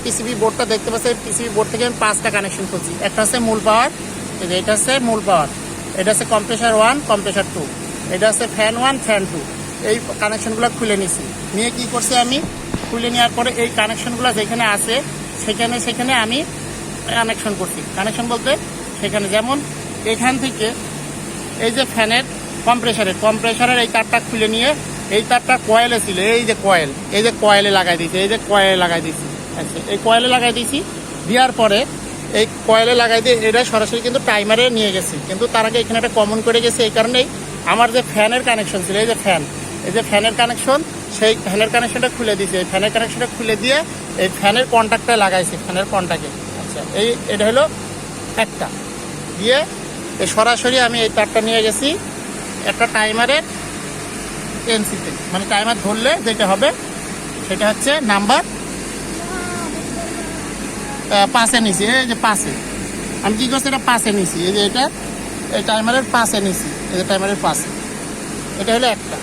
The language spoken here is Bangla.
পিসিবি বোর্ডটা দেখতে পাচ্ছি, এই পিসিবি বোর্ড থেকে আমি 5টা কানেকশন করছি। একটা হচ্ছে মূল পাওয়ার, এটা হচ্ছে মূল পাওয়ার, এটা হচ্ছে কম্প্রেসার 1, কম্প্রেসার 2, এটা হচ্ছে ফ্যান 1, ফ্যান 2। এই কানেকশনগুলো খুলে নিছি। নিয়ে কি করছি আমি, খুলে নেওয়ার পরে এই কানেকশনগুলো যেখানে আছে সেখানে আমি কানেকশন করছি। কানেকশন বলতে সেখানে যেমন এখান থেকে এই যে ফ্যানের কম্প্রেসারের এই তারটা খুলে নিয়ে এই তারটা কয়েলে ছিল, এই যে কয়েলে লাগাই দিয়েছি, আচ্ছা এই কয়েলে লাগাই দিয়েছি। দেওয়ার পরে এই কয়েলে লাগাই দিয়ে এটা সরাসরি কিন্তু টাইমারে নিয়ে গেছি। কিন্তু তার আগে এখানে একটা কমন করে গেছে। এই কারণেই আমার যে ফ্যানের কানেকশন ছিল, এই যে ফ্যানের কানেকশন, সেই ফ্যানের কানেকশনটা খুলে দিয়েছি। এই ফ্যানের কানেকশনটা খুলে দিয়ে এই ফ্যানের কন্ট্যাক্টটা লাগাইছি, ফ্যানের কন্ট্যাক্টে। আচ্ছা এটা হলো একটা দিয়ে সরাসরি আমি এই তারটা নিয়ে গেছি একটা টাইমারের এনসিতে, মানে টাইমার ধরলে যেটা হবে সেটা হচ্ছে নাম্বার 5-এ নিছি। এই যে 5-এ আমি কি করছি, এটা 5-এ নিছি। এই যে এটা এই টাইমারের 5-এ নিছি, এই যে টাইমারের 5-এ, এটা হলো একটা।